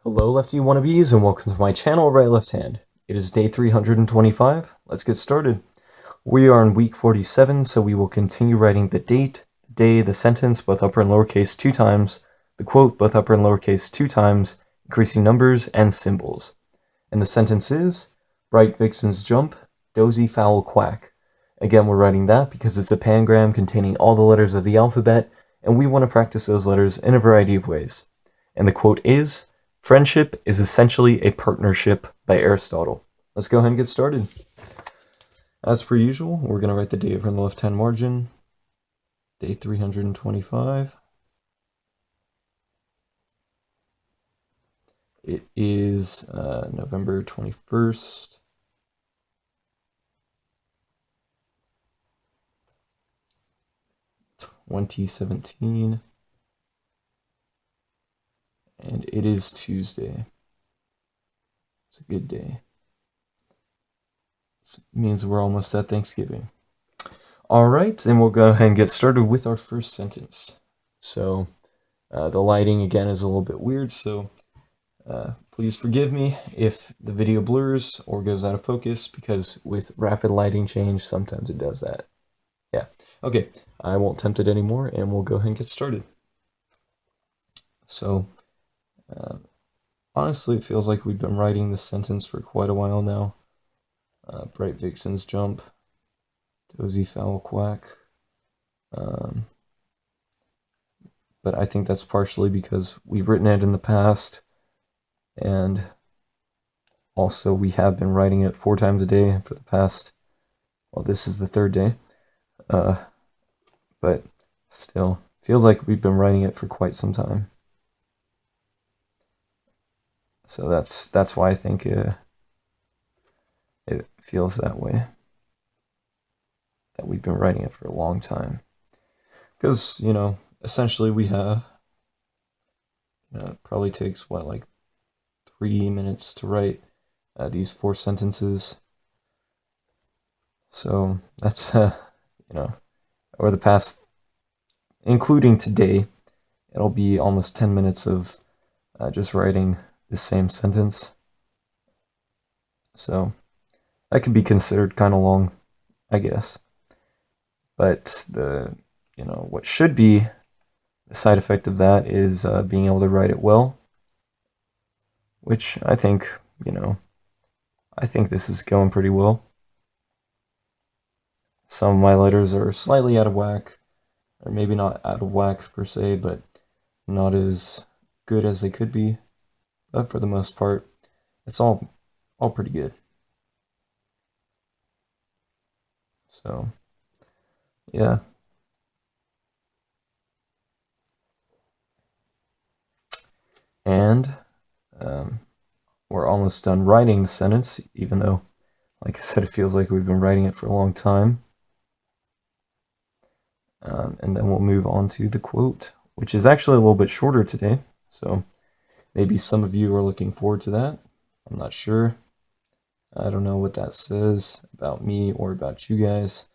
Hello Lefty Wannabes and welcome to my channel, Right Left Hand. It is day 325. Let's get started. We are in week 47, so we will continue writing the date, the day, the sentence, both upper and lowercase 2 times, the quote, both upper and lowercase 2 times, increasing numbers and symbols. And the sentence is, bright vixens jump, dozy fowl quack. Again, we're writing that because it's a pangram containing all the letters of the alphabet, and we want to practice those letters in a variety of ways. And the quote is, friendship is essentially a partnership by Aristotle. Let's go ahead and get started. As per usual, we're going to write the date over in the left-hand margin. Day 325. It is November 21st. (2017), and it is Tuesday. It's a good day. This means we're almost at Thanksgiving. All right, and we'll go ahead and get started with our first sentence. So the lighting again is a little bit weird, so please forgive me if the video blurs or goes out of focus, because with rapid lighting change, sometimes it does that. Yeah, okay, I won't tempt it anymore, and we'll go ahead and get started. So, honestly, it feels like we've been writing this sentence for quite a while now. Bright vixens jump, dozy fowl quack. But I think that's partially because we've written it in the past, and also we have been writing it 4 times a day for the past, well, this is the 3rd day. But still, feels like we've been writing it for quite some time. So that's why I think it feels that way, that we've been writing it for a long time. Because, you know, essentially we have, it probably takes, what, like 3 minutes to write these 4 sentences. So that's, over the past, including today, it'll be almost 10 minutes of just writing the same sentence. So that could be considered kind of long, I guess. But what should be the side effect of that is being able to write it well, which I think, I think this is going pretty well. Some of my letters are slightly out of whack, or maybe not out of whack per se, but not as good as they could be. But for the most part, it's all pretty good. So, yeah. And we're almost done writing the sentence, even though, like I said, it feels like we've been writing it for a long time. And then we'll move on to the quote, which is actually a little bit shorter today. So maybe some of you are looking forward to that. I'm not sure. I don't know what that says about me or about you guys.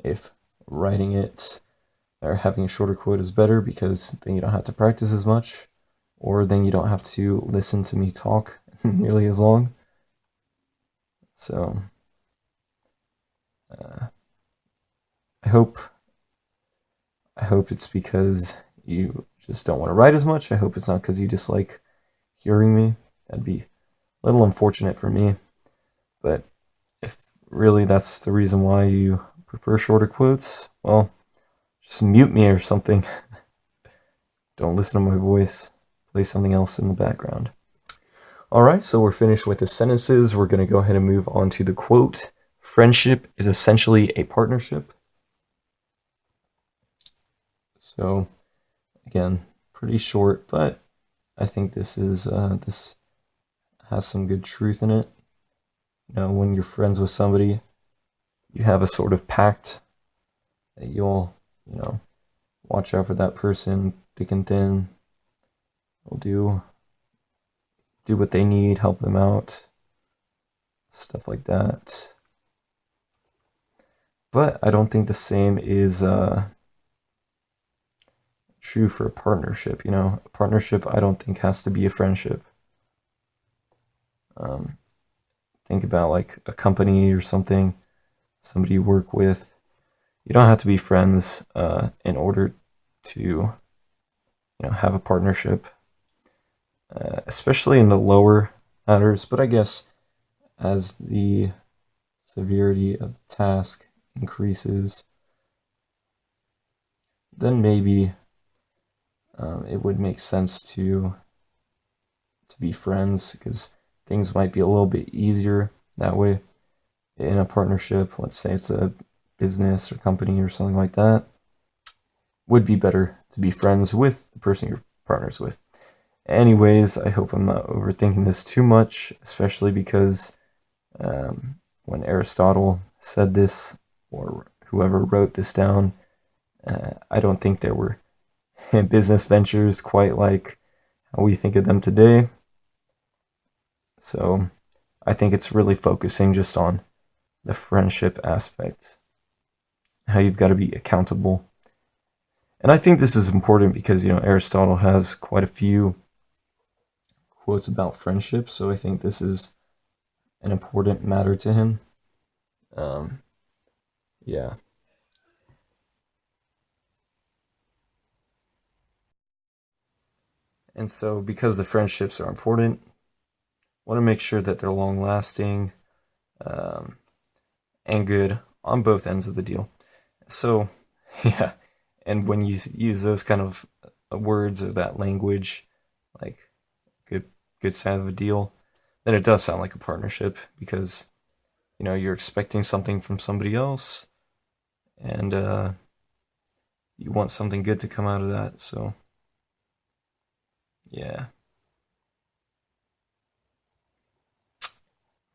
If writing it or having a shorter quote is better, because then you don't have to practice as much, or then you don't have to listen to me talk nearly as long. So I hope it's because you just don't want to write as much. I hope it's not because you dislike hearing me. That'd be a little unfortunate for me. But if really that's the reason why you prefer shorter quotes, well, just mute me or something. Don't listen to my voice. Play something else in the background. Alright, so we're finished with the sentences. We're going to go ahead and move on to the quote. Friendship is essentially a partnership. So, again, pretty short, but I think this has some good truth in it. When you're friends with somebody, you have a sort of pact that you'll, watch out for that person thick and thin. You'll do what they need, help them out, stuff like that. But I don't think the same is true for a partnership. A partnership I don't think has to be a friendship. Think about like a company or something, somebody you work with. You don't have to be friends in order to have a partnership, especially in the lower matters. But I guess as the severity of the task increases, then maybe it would make sense to be friends, because things might be a little bit easier that way in a partnership. Let's say it's a business or company or something like that. Would be better to be friends with the person you're partners with. Anyways, I hope I'm not overthinking this too much, especially because when Aristotle said this, or whoever wrote this down, I don't think there were business ventures quite like how we think of them today. So I think it's really focusing just on the friendship aspect, how you've got to be accountable. And I think this is important because, Aristotle has quite a few quotes about friendship, so I think this is an important matter to him. Yeah. And so, because the friendships are important, want to make sure that they're long lasting um, and good on both ends of the deal. So, yeah. And when you use those kind of words or that language, like good side of a deal, then it does sound like a partnership, because you're expecting something from somebody else, and you want something good to come out of that. So yeah.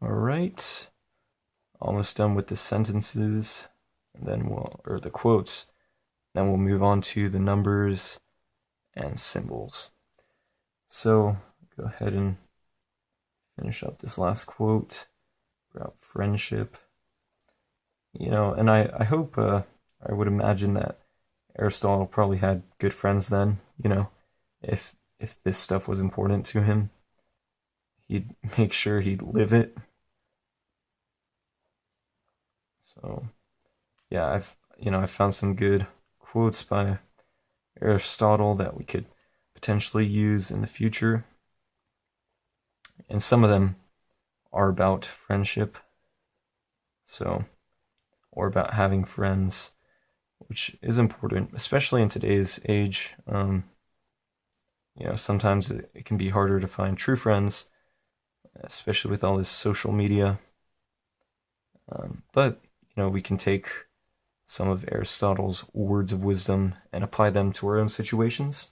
All right, almost done with the sentences, and then or the quotes. Then we'll move on to the numbers and symbols. So go ahead and finish up this last quote about friendship. And I hope, I would imagine that Aristotle probably had good friends then, if this stuff was important to him, he'd make sure he'd live it. So yeah, I've found some good quotes by Aristotle that we could potentially use in the future. And some of them are about friendship. So, or about having friends, which is important, especially in today's age. Sometimes it can be harder to find true friends, especially with all this social media. But, we can take some of Aristotle's words of wisdom and apply them to our own situations.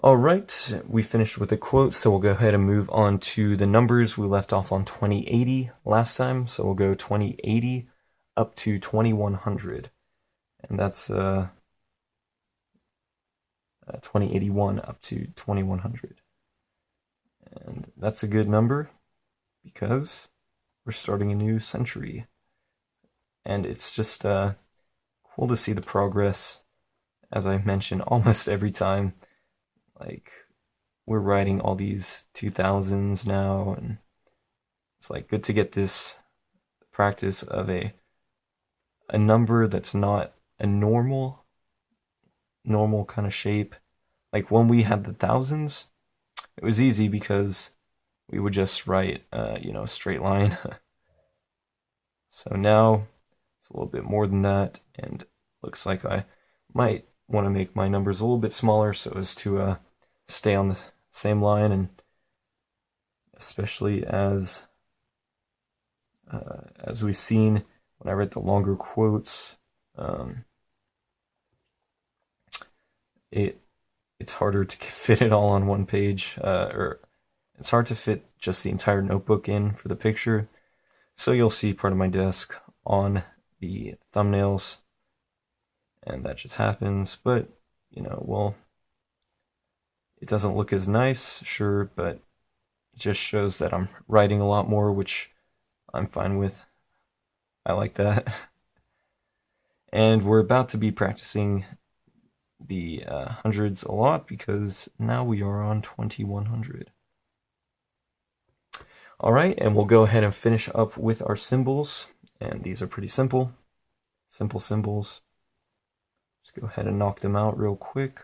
All right, we finished with the quote, so we'll go ahead and move on to the numbers. We left off on 2080 last time, so we'll go 2080 up to 2100. And that's 2081 up to 2100. And that's a good number because we're starting a new century. And it's just cool to see the progress, as I mentioned almost every time. Like, we're writing all these 2000s now, and it's like good to get this practice of a number that's not a normal kind of shape. Like when we had the thousands, it was easy because we would just write a straight line. So now it's a little bit more than that, and looks like I might want to make my numbers a little bit smaller so as to stay on the same line, and especially as we've seen when I read the longer quotes, it's harder to fit it all on one page, or it's hard to fit just the entire notebook in for the picture. So you'll see part of my desk on the thumbnails, and that just happens. But well, it doesn't look as nice, sure, but it just shows that I'm writing a lot more, which I'm fine with. I like that. And we're about to be practicing the hundreds a lot because now we are on 2100. All right, and we'll go ahead and finish up with our symbols. And these are pretty simple. Simple symbols. Just go ahead and knock them out real quick.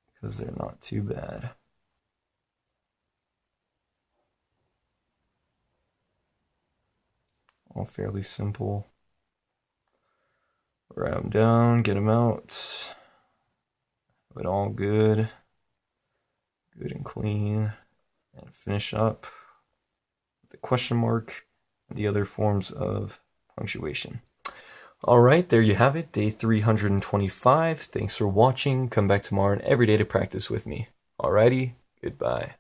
Because they're not too bad. All fairly simple. Write them down, get them out. But all good. Good and clean. And finish up with the question mark and the other forms of punctuation. All right, there you have it, day 325. Thanks for watching. Come back tomorrow and every day to practice with me. Alrighty, goodbye.